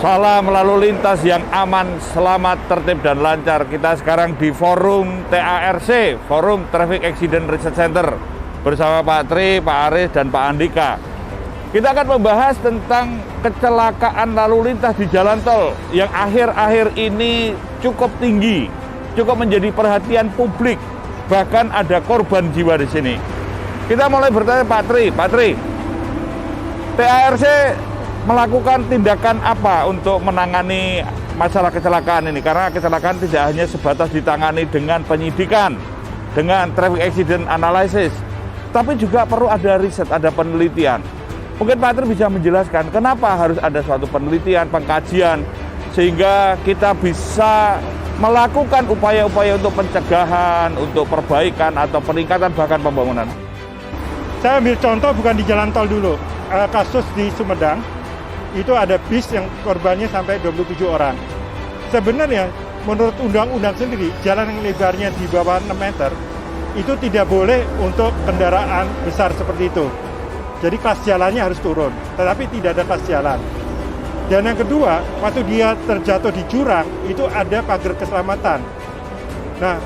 Salam lalu lintas yang aman, selamat, tertib, dan lancar. Kita sekarang di forum TARC, Forum Traffic Accident Research Center, bersama Pak Tri, Pak Aris, dan Pak Andika. Kita akan membahas tentang kecelakaan lalu lintas di jalan tol yang akhir-akhir ini cukup tinggi, cukup menjadi perhatian publik, bahkan ada korban jiwa di sini. Kita mulai bertanya Pak Tri, TARC melakukan tindakan apa untuk menangani masalah kecelakaan ini? Karena kecelakaan tidak hanya sebatas ditangani dengan penyidikan, dengan traffic accident analysis, tapi juga perlu ada riset, ada penelitian. Mungkin Pak Tri bisa menjelaskan kenapa harus ada suatu penelitian, pengkajian, sehingga kita bisa melakukan upaya-upaya untuk pencegahan, untuk perbaikan atau peningkatan bahkan pembangunan. Saya ambil contoh bukan di jalan tol dulu, kasus di Sumedang. Itu ada bis yang korbannya sampai 27 orang. Sebenarnya menurut undang-undang sendiri, jalan yang lebarnya di bawah 6 meter itu tidak boleh untuk kendaraan besar seperti itu. Jadi kelas jalannya harus turun, tetapi tidak ada kelas jalan. Dan yang kedua, waktu dia terjatuh di jurang, itu ada pagar keselamatan. Nah,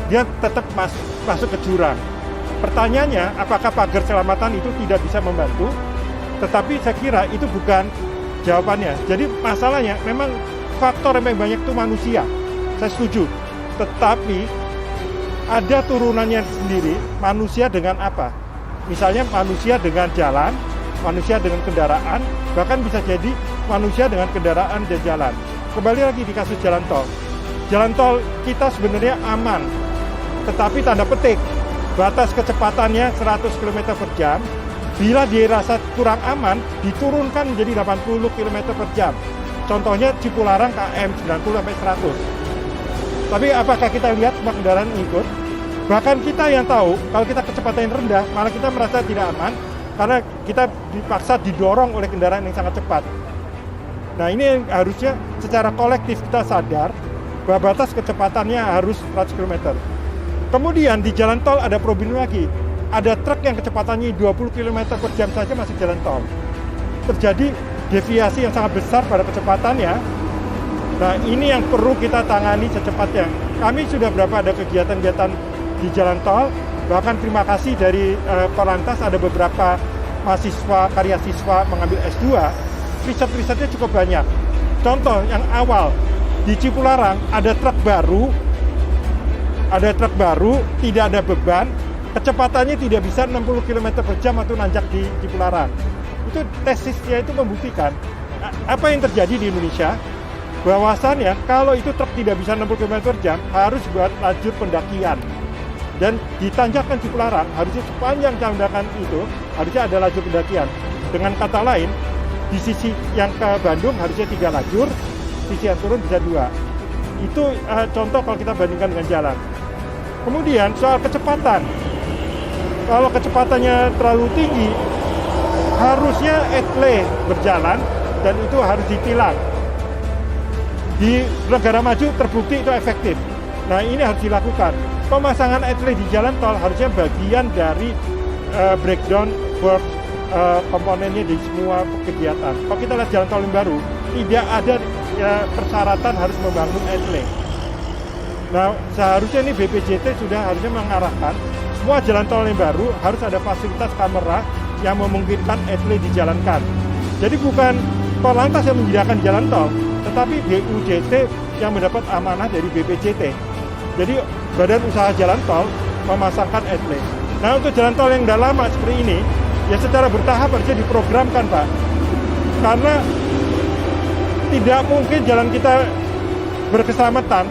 dia tetap masuk ke jurang. Pertanyaannya, apakah pagar keselamatan itu tidak bisa membantu? Tetapi saya kira itu bukan jawabannya. Jadi masalahnya memang faktor yang paling banyak itu manusia. Saya setuju. Tetapi ada turunannya sendiri, manusia dengan apa? Misalnya manusia dengan jalan, manusia dengan kendaraan, bahkan bisa jadi manusia dengan kendaraan dan jalan. Kembali lagi di kasus jalan tol. Jalan tol kita sebenarnya aman, tetapi tanda petik, batas kecepatannya 100 km per jam. Bila dirasa kurang aman, diturunkan menjadi 80 km per jam. Contohnya Cipularang KM 90-100. Tapi apakah kita lihat semua kendaraan ikut? Bahkan kita yang tahu, kalau kita kecepatan rendah, malah kita merasa tidak aman, karena kita dipaksa didorong oleh kendaraan yang sangat cepat. Nah ini yang harusnya secara kolektif kita sadar, bahwa batas kecepatannya harus 100 km. Kemudian di jalan tol ada problem lagi. Ada truk yang kecepatannya 20 km per jam saja masuk jalan tol. Terjadi deviasi yang sangat besar pada kecepatannya. Nah ini yang perlu kita tangani secepatnya. Kami sudah berapa ada kegiatan-kegiatan di jalan tol. Bahkan terima kasih dari Korlantas ada beberapa mahasiswa, karya siswa mengambil S2. Riset-risetnya cukup banyak. Contoh yang awal, di Cipularang ada truk baru, tidak ada beban, kecepatannya tidak bisa 60 km per jam atau nanjak di Cipularang. Itu tesisnya itu membuktikan apa yang terjadi di Indonesia, bahwasannya kalau itu truk tidak bisa 60 km per jam harus buat lajur pendakian. Dan ditanjakan Cipularang harusnya sepanjang tanjakan itu harusnya ada lajur pendakian. Dengan kata lain, di sisi yang ke Bandung harusnya 3 lajur, sisi yang turun bisa 2. Itu contoh kalau kita bandingkan dengan jalan. Kemudian soal kecepatan. Kalau kecepatannya terlalu tinggi, harusnya etle berjalan dan itu harus ditilang. Di negara maju terbukti itu efektif. Nah ini harus dilakukan. Pemasangan etle di jalan tol harusnya bagian dari breakdown work komponennya di semua kegiatan. Kalau kita lihat jalan tol yang baru, tidak ada persyaratan harus membangun etle. Nah seharusnya ini BPJT sudah harusnya mengarahkan semua jalan tol yang baru harus ada fasilitas kamera yang memungkinkan etle dijalankan. Jadi bukan Korlantas yang menyediakan jalan tol, tetapi BUJT yang mendapat amanah dari BPJT. Jadi Badan Usaha Jalan Tol memasangkan etle. Nah untuk jalan tol yang udah lama seperti ini, ya secara bertahap harusnya diprogramkan Pak. Karena tidak mungkin jalan kita berkeselamatan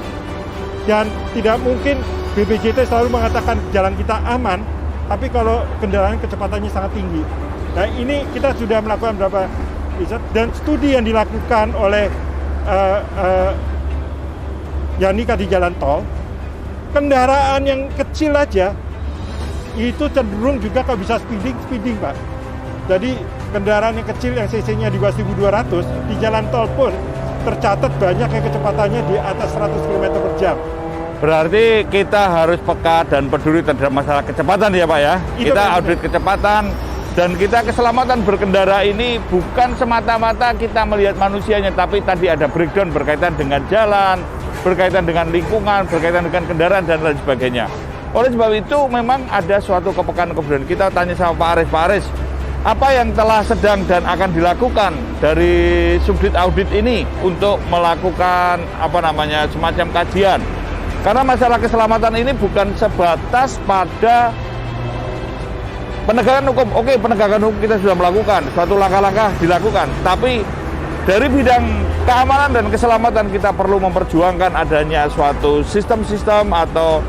dan tidak mungkin BPJT selalu mengatakan jalan kita aman, tapi kalau kendaraan kecepatannya sangat tinggi. Nah ini kita sudah melakukan beberapa riset dan studi yang dilakukan oleh Yanika di jalan tol, kendaraan yang kecil aja itu cenderung juga kalau bisa speeding Pak. Jadi kendaraan yang kecil yang cc-nya di bawah 1.200 di jalan tol pun tercatat banyak yang kecepatannya di atas 100 km per jam. Berarti kita harus peka dan peduli terhadap masalah kecepatan ya Pak ya. Itu kita benar. audit kecepatan, Dan kita keselamatan berkendara ini bukan semata-mata kita melihat manusianya, tapi tadi ada breakdown berkaitan dengan jalan, berkaitan dengan lingkungan, berkaitan dengan kendaraan, dan lain sebagainya. Oleh sebab itu memang ada suatu kepekaan kemudian kita tanya sama Pak Aris, apa yang telah sedang dan akan dilakukan dari subdit audit ini untuk melakukan semacam kajian. Karena masalah keselamatan ini bukan sebatas pada penegakan hukum. Oke, penegakan hukum kita sudah melakukan, suatu langkah-langkah dilakukan. Tapi dari bidang keamanan dan keselamatan kita perlu memperjuangkan adanya suatu sistem-sistem atau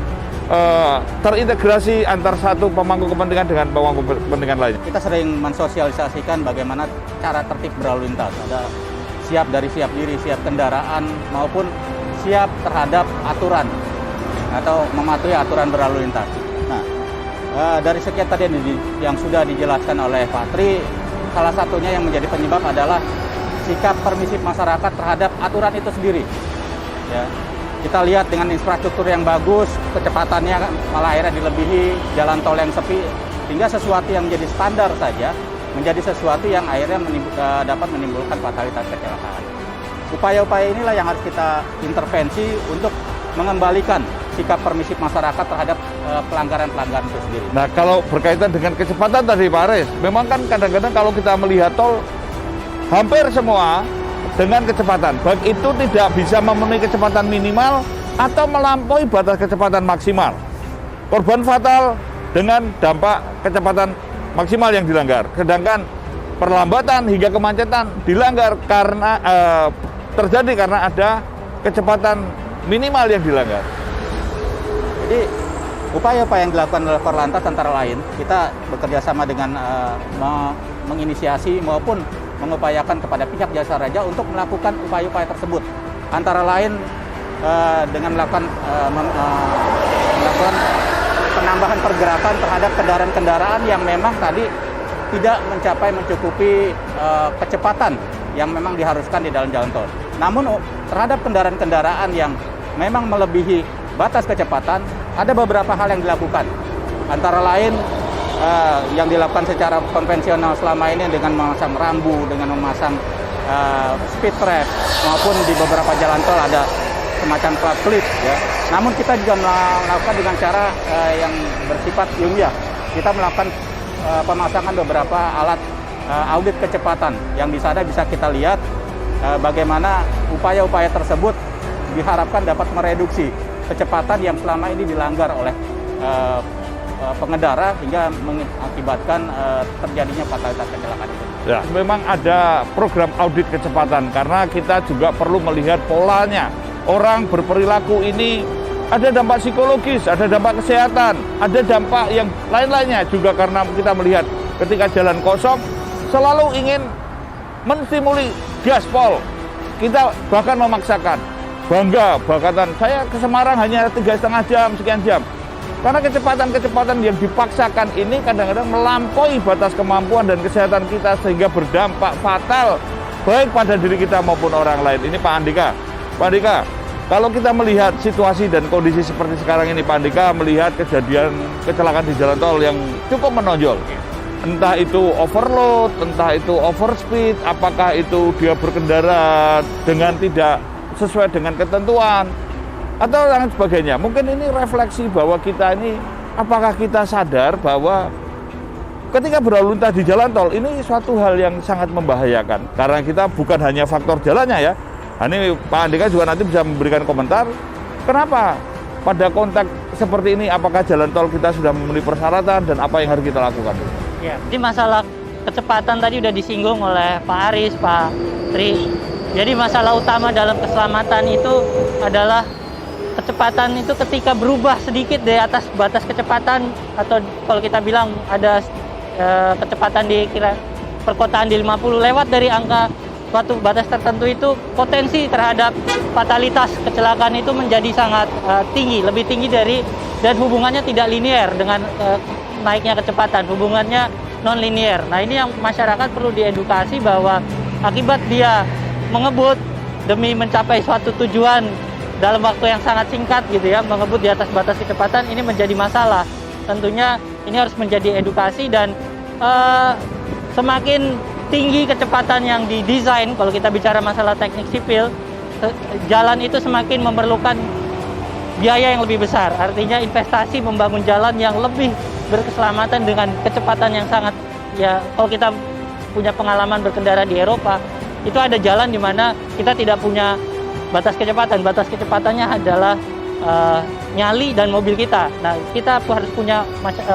terintegrasi antar satu pemangku kepentingan dengan pemangku kepentingan lainnya. Kita sering mensosialisasikan bagaimana cara tertib berlalu lintas. Ada siap diri, siap kendaraan, maupun siap terhadap aturan atau mematuhi aturan berlalu lintas. Nah, dari sekian tadi yang sudah dijelaskan oleh Pak Tri, salah satunya yang menjadi penyebab adalah sikap permisif masyarakat terhadap aturan itu sendiri. Ya, kita lihat dengan infrastruktur yang bagus, kecepatannya malah akhirnya dilebihi, jalan tol yang sepi, hingga sesuatu yang menjadi standar saja menjadi sesuatu yang akhirnya dapat menimbulkan fatalitas kecelakaan. Upaya-upaya inilah yang harus kita intervensi untuk mengembalikan sikap permisif masyarakat terhadap pelanggaran-pelanggaran itu sendiri. Nah, kalau berkaitan dengan kecepatan tadi Pak Aris, memang kan kadang-kadang kalau kita melihat tol, hampir semua dengan kecepatan, baik itu tidak bisa memenuhi kecepatan minimal atau melampaui batas kecepatan maksimal. Korban fatal dengan dampak kecepatan maksimal yang dilanggar. Sedangkan perlambatan hingga kemacetan dilanggar karena terjadi karena ada kecepatan minimal yang dilanggar. Jadi upaya-upaya yang dilakukan oleh Korlantas antara lain, kita bekerja sama dengan menginisiasi maupun mengupayakan kepada pihak jasa raja untuk melakukan upaya-upaya tersebut. Antara lain dengan melakukan penambahan pergerakan terhadap kendaraan-kendaraan yang memang tadi tidak mencukupi kecepatan yang memang diharuskan di dalam jalan tol. Namun terhadap kendaraan-kendaraan yang memang melebihi batas kecepatan, ada beberapa hal yang dilakukan. Antara lain yang dilakukan secara konvensional selama ini dengan memasang rambu, dengan memasang speed trap, maupun di beberapa jalan tol ada semacam flat clip, ya. Namun kita juga melakukan dengan cara yang bersifat ilmiah. Kita melakukan pemasangan beberapa alat audit kecepatan yang di sana bisa kita lihat bagaimana upaya-upaya tersebut diharapkan dapat mereduksi kecepatan yang selama ini dilanggar oleh pengendara hingga mengakibatkan terjadinya fatalitas kecelakaan itu. Ya, memang ada program audit kecepatan karena kita juga perlu melihat polanya. Orang berperilaku ini ada dampak psikologis, ada dampak kesehatan, ada dampak yang lain-lainnya juga karena kita melihat ketika jalan kosong selalu ingin menstimuli gaspol. Kita bahkan memaksakan, bangga, bahkan saya ke Semarang hanya 3,5 jam, sekian jam. Karena kecepatan-kecepatan yang dipaksakan ini kadang-kadang melampaui batas kemampuan dan kesehatan kita sehingga berdampak fatal baik pada diri kita maupun orang lain. Ini Pak Andika. Pak Andika, kalau kita melihat situasi dan kondisi seperti sekarang ini, Pak Andika melihat kejadian kecelakaan di jalan tol yang cukup menonjol. Entah itu overload, entah itu overspeed, apakah itu dia berkendara dengan tidak sesuai dengan ketentuan, atau lain sebagainya. Mungkin ini refleksi bahwa kita ini, apakah kita sadar bahwa ketika berlalu lintas di jalan tol ini suatu hal yang sangat membahayakan. Karena kita bukan hanya faktor jalannya ya. Ini Pak Andika juga nanti bisa memberikan komentar. Kenapa pada konteks seperti ini, apakah jalan tol kita sudah memenuhi persyaratan dan apa yang harus kita lakukan? Ya, jadi masalah kecepatan tadi udah disinggung oleh Pak Aris, Pak Tri. Jadi masalah utama dalam keselamatan itu adalah kecepatan itu ketika berubah sedikit dari atas batas kecepatan, atau kalau kita bilang ada kecepatan di perkotaan di 50 lewat dari angka suatu batas tertentu, itu potensi terhadap fatalitas kecelakaan itu menjadi sangat tinggi, lebih tinggi dari, dan hubungannya tidak linear dengan naiknya kecepatan, hubungannya non linear. Nah, ini yang masyarakat perlu diedukasi bahwa akibat dia mengebut demi mencapai suatu tujuan dalam waktu yang sangat singkat gitu ya, mengebut di atas batas kecepatan, ini menjadi masalah. Tentunya ini harus menjadi edukasi, dan semakin tinggi kecepatan yang didesain, kalau kita bicara masalah teknik sipil, jalan itu semakin memerlukan biaya yang lebih besar. Artinya investasi membangun jalan yang lebih berkeselamatan dengan kecepatan yang sangat, ya kalau kita punya pengalaman berkendara di Eropa, itu ada jalan di mana kita tidak punya batas kecepatan. Batas kecepatannya adalah nyali dan mobil kita. Nah, kita harus punya,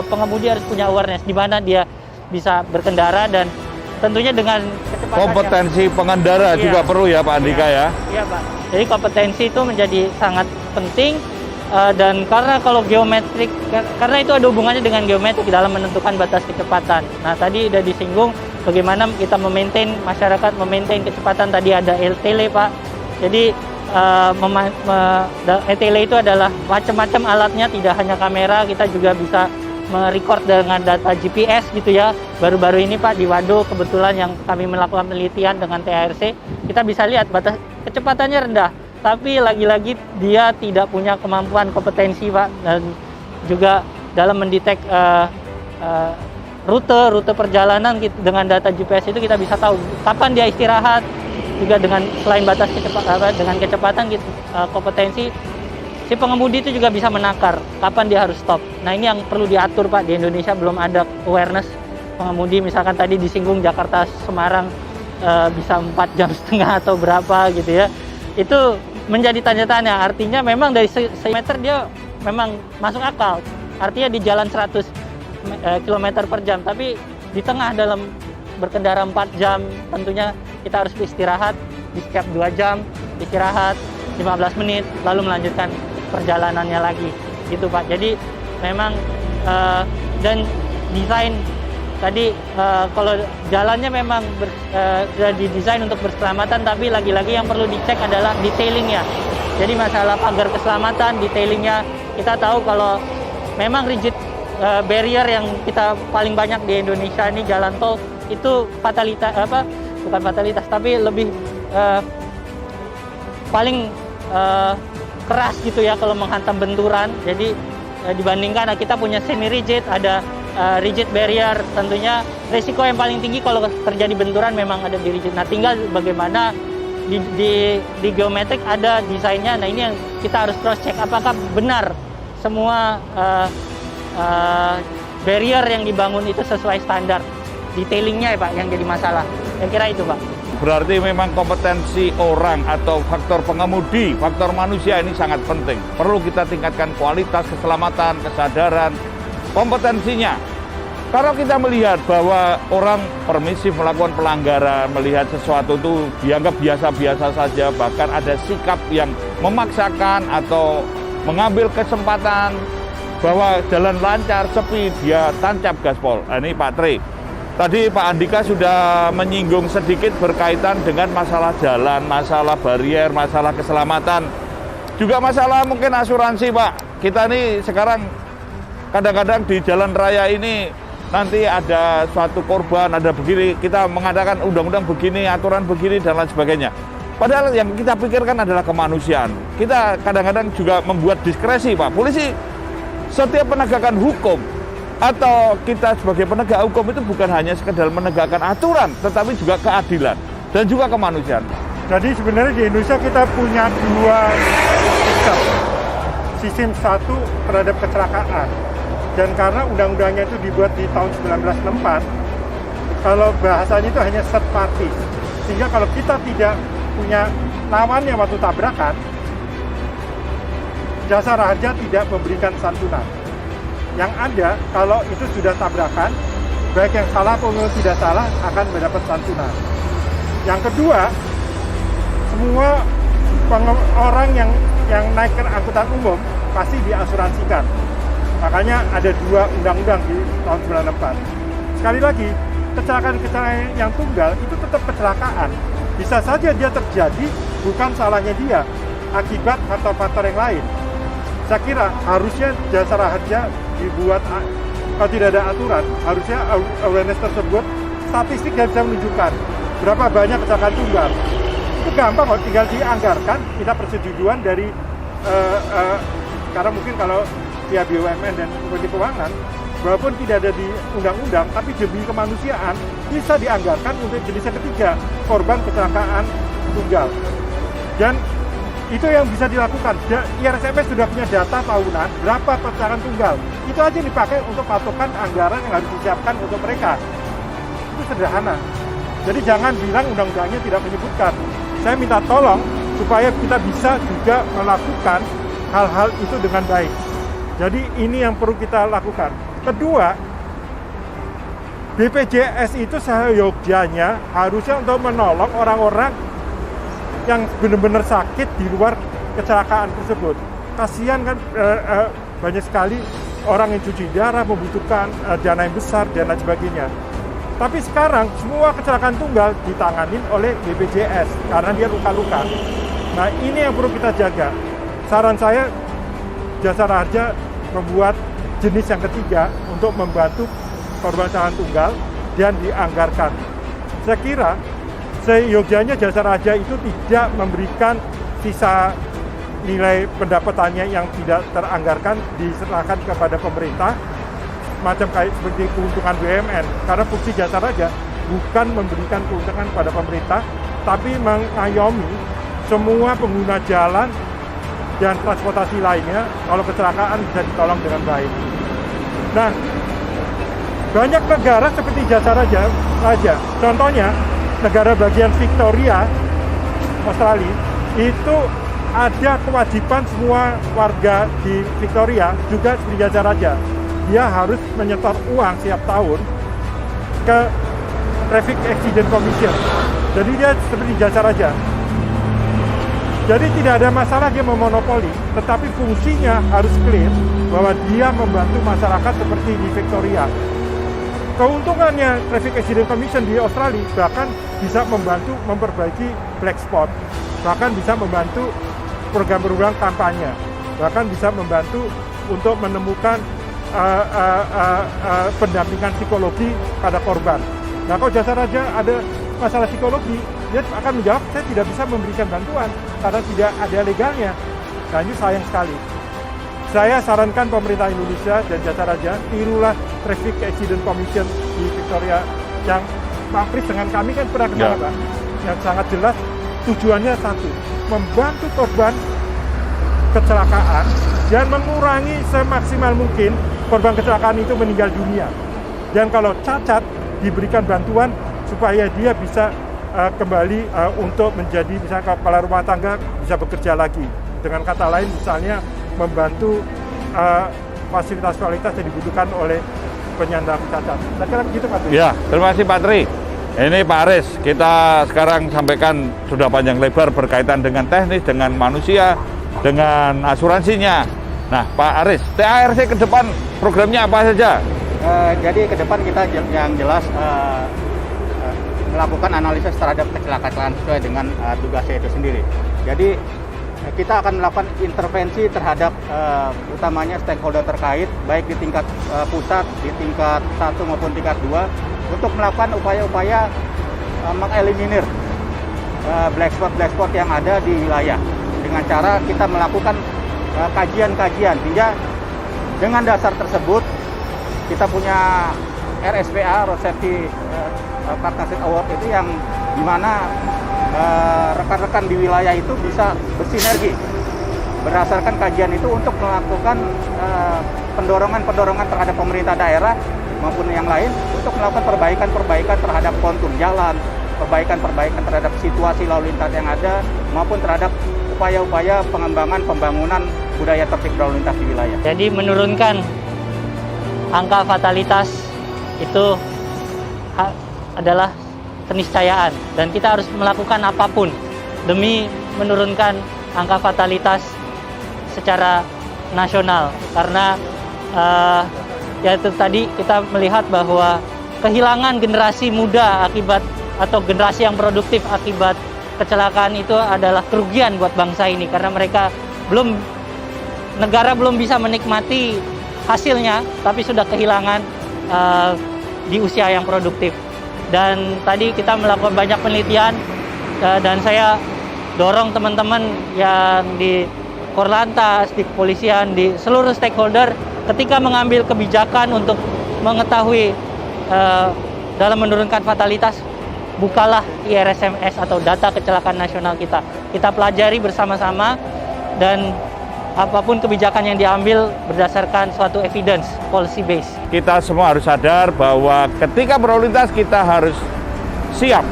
pengemudi harus punya awareness di mana dia bisa berkendara, dan tentunya dengan kecepatan Kompetensi pengendara juga perlu ya Pak Andika ya. Iya Pak. Jadi kompetensi itu menjadi sangat penting, dan karena kalau geometrik, karena itu ada hubungannya dengan geometrik dalam menentukan batas kecepatan. Nah, tadi sudah disinggung bagaimana kita masyarakat memaintain kecepatan. Tadi ada ETele Pak. Jadi ETele itu adalah macam-macam alatnya, tidak hanya kamera, kita juga bisa merecord dengan data GPS gitu ya. Baru-baru ini Pak di Wado kebetulan yang kami melakukan penelitian dengan TARC, kita bisa lihat batas kecepatannya rendah, tapi lagi-lagi dia tidak punya kemampuan kompetensi Pak, dan juga dalam mendetek rute perjalanan dengan data GPS itu kita bisa tahu kapan dia istirahat. Juga dengan selain batas dengan kecepatan gitu, kompetensi si pengemudi itu juga bisa menakar kapan dia harus stop. Nah, ini yang perlu diatur Pak. Di Indonesia belum ada awareness pengemudi, misalkan tadi disinggung Jakarta Semarang bisa 4,5 jam atau berapa gitu ya. Itu menjadi tanda tanya. Artinya memang dari meter dia memang masuk akal. Artinya di jalan 100 km per jam, tapi di tengah dalam berkendara 4 jam, tentunya kita harus istirahat di setiap 2 jam, istirahat 15 menit, lalu melanjutkan perjalanannya lagi, gitu Pak. Jadi memang dan desain tadi kalau jalannya memang sudah didesain untuk berkeselamatan, tapi lagi-lagi yang perlu dicek adalah detailingnya. Jadi masalah pagar keselamatan, detailingnya, kita tahu kalau memang rigid barrier yang kita paling banyak di Indonesia ini jalan tol itu bukan fatalitas tapi lebih paling keras gitu ya kalau menghantam benturan. Jadi dibandingkan kita punya semi rigid, ada rigid barrier, tentunya risiko yang paling tinggi kalau terjadi benturan memang ada di rigid. Nah, tinggal bagaimana di geometrik ada desainnya. Nah, ini yang kita harus cross check apakah benar semua barrier yang dibangun itu sesuai standar. Detailingnya ya Pak yang jadi masalah. Saya kira itu Pak. Berarti memang kompetensi orang atau faktor pengemudi, faktor manusia ini sangat penting. Perlu kita tingkatkan kualitas keselamatan, kesadaran, kompetensinya. Kalau kita melihat bahwa orang permisif melakukan pelanggaran, melihat sesuatu itu dianggap biasa-biasa saja, bahkan ada sikap yang memaksakan atau mengambil kesempatan bahwa jalan lancar, sepi, dia tancap gaspol. Nah, ini Pak Tri. Tadi Pak Andika sudah menyinggung sedikit berkaitan dengan masalah jalan, masalah barrier, masalah keselamatan. Juga masalah mungkin asuransi Pak. Kita ini sekarang kadang-kadang di jalan raya ini nanti ada suatu korban, ada begini, kita mengadakan undang-undang begini, aturan begini, dan lain sebagainya. Padahal yang kita pikirkan adalah kemanusiaan. Kita kadang-kadang juga membuat diskresi Pak. Polisi setiap penegakan hukum atau kita sebagai penegak hukum itu bukan hanya sekedar menegakkan aturan, tetapi juga keadilan dan juga kemanusiaan. Jadi sebenarnya di Indonesia kita punya dua sistem. Sistem satu terhadap kecelakaan. Dan karena undang-undangnya itu dibuat di tahun 1964, kalau bahasanya itu hanya third party. Sehingga kalau kita tidak punya lawannya waktu tabrakan, jasa raja tidak memberikan santunan. Yang ada, kalau itu sudah tabrakan, baik yang salah maupun tidak salah akan mendapat santunan. Yang kedua, semua orang yang naik ke angkutan umum pasti diasuransikan. Makanya ada dua undang-undang di tahun 1994. Sekali lagi, kecelakaan yang tunggal itu tetap kecelakaan. Bisa saja dia terjadi bukan salahnya dia, akibat faktor-faktor yang lain. Saya kira harusnya jasa raja dibuat, kalau tidak ada aturan, harusnya awareness tersebut, statistik yang bisa menunjukkan berapa banyak kecelakaan tunggal. Itu gampang kok, tinggal dianggarkan, kita persetujuan dari, karena mungkin kalau via BUMN dan Kementerian Keuangan, walaupun tidak ada di undang-undang, tapi demi kemanusiaan bisa dianggarkan untuk jenis yang ketiga, korban kecelakaan tunggal. Dan itu yang bisa dilakukan. IRSMS sudah punya data tahunan berapa kecelakaan tunggal. Itu aja dipakai untuk patokan anggaran yang harus disiapkan untuk mereka. Itu sederhana. Jadi jangan bilang undang-undangnya tidak menyebutkan. Saya minta tolong supaya kita bisa juga melakukan hal-hal itu dengan baik. Jadi ini yang perlu kita lakukan. Kedua, BPJS itu seyogyanya harusnya untuk menolong orang-orang yang benar-benar sakit di luar kecelakaan tersebut. Kasihan kan banyak sekali orang yang cuci darah membutuhkan dana yang besar dan lain sebagainya. Tapi sekarang semua kecelakaan tunggal ditanganin oleh BPJS karena dia luka-luka. Nah ini yang perlu kita jaga. Saran saya, Jasa Raja membuat jenis yang ketiga untuk membantu korban kecelakaan tunggal dan dianggarkan. Saya kira seyogyanya Jasa Raja itu tidak memberikan sisa nilai pendapatannya yang tidak teranggarkan diserahkan kepada pemerintah, macam kayak seperti keuntungan BUMN, karena fungsi Jasa Raja bukan memberikan keuntungan pada pemerintah, tapi mengayomi semua pengguna jalan dan transportasi lainnya kalau kecelakaan bisa ditolong dengan baik. Nah, banyak negara seperti Jasa Raja, contohnya negara bagian Victoria, Australia, itu ada kewajiban semua warga di Victoria juga seperti Jasa Raja. Dia harus menyetor uang setiap tahun ke Traffic Accident Commission. Jadi dia seperti Jasa Raja. Jadi tidak ada masalah dia memonopoli, tetapi fungsinya harus clear bahwa dia membantu masyarakat seperti di Victoria. Keuntungannya Traffic Accident Commission di Australia bahkan bisa membantu memperbaiki black spot, bahkan bisa membantu program-program kampanye, bahkan bisa membantu untuk menemukan pendampingan psikologi pada korban. Nah, kalau Jasa Raja ada masalah psikologi, dia akan menjawab, saya tidak bisa memberikan bantuan karena tidak ada legalnya. Nah, ini sayang sekali. Saya sarankan pemerintah Indonesia dan Jasa Raja, tirulah Traffic Accident Commission di Victoria yang Pak dengan kami kan pernah kenal, Pak. Yang sangat jelas tujuannya satu, membantu korban kecelakaan dan mengurangi semaksimal mungkin korban kecelakaan itu meninggal dunia. Dan kalau cacat, diberikan bantuan supaya dia bisa kembali untuk menjadi misalnya kepala rumah tangga, bisa bekerja lagi. Dengan kata lain misalnya membantu fasilitas-fasilitas yang dibutuhkan oleh penyandang cacat. Saya kira begitu, Pak Tri. Ya, terima kasih Pak Tri. Ini Pak Aris, kita sekarang sampaikan sudah panjang lebar berkaitan dengan teknis, dengan manusia, dengan asuransinya. Nah, Pak Aris, TARC ke depan programnya apa saja? Jadi ke depan kita yang jelas melakukan analisis terhadap kecelakaan sesuai dengan tugasnya itu sendiri. Jadi kita akan melakukan intervensi terhadap utamanya stakeholder terkait, baik di tingkat pusat, di tingkat 1 maupun tingkat 2, untuk melakukan upaya-upaya mengeliminir black spot yang ada di wilayah. Dengan cara kita melakukan kajian-kajian, hingga dengan dasar tersebut kita punya RSPA, Road Safety Partnership Award itu yang dimana rekan-rekan di wilayah itu bisa bersinergi berdasarkan kajian itu untuk melakukan pendorong-pendorogan terhadap pemerintah daerah maupun yang lain untuk melakukan perbaikan-perbaikan terhadap kontur jalan, perbaikan-perbaikan terhadap situasi lalu lintas yang ada, maupun terhadap upaya-upaya pengembangan pembangunan budaya tertib lalu lintas di wilayah. Jadi menurunkan angka fatalitas itu adalah keniscayaan, dan kita harus melakukan apapun demi menurunkan angka fatalitas secara nasional, karena ya itu tadi kita melihat bahwa kehilangan generasi muda akibat atau generasi yang produktif akibat kecelakaan itu adalah kerugian buat bangsa ini, karena negara belum bisa menikmati hasilnya, tapi sudah kehilangan di usia yang produktif. Dan tadi kita melakukan banyak penelitian, dan saya dorong teman-teman yang di Korlantas, di kepolisian, di seluruh stakeholder ketika mengambil kebijakan untuk mengetahui dalam menurunkan fatalitas, bukalah IRSMS atau data kecelakaan nasional kita. Kita pelajari bersama-sama dan apapun kebijakan yang diambil berdasarkan suatu evidence, policy base. Kita semua harus sadar bahwa ketika berlalu lintas kita harus siap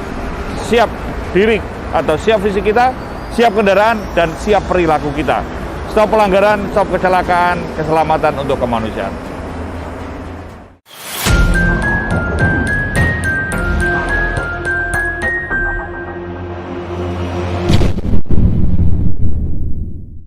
diri atau siap fisik kita, siap kendaraan, dan siap perilaku kita. Stop pelanggaran, stop kecelakaan, keselamatan untuk kemanusiaan.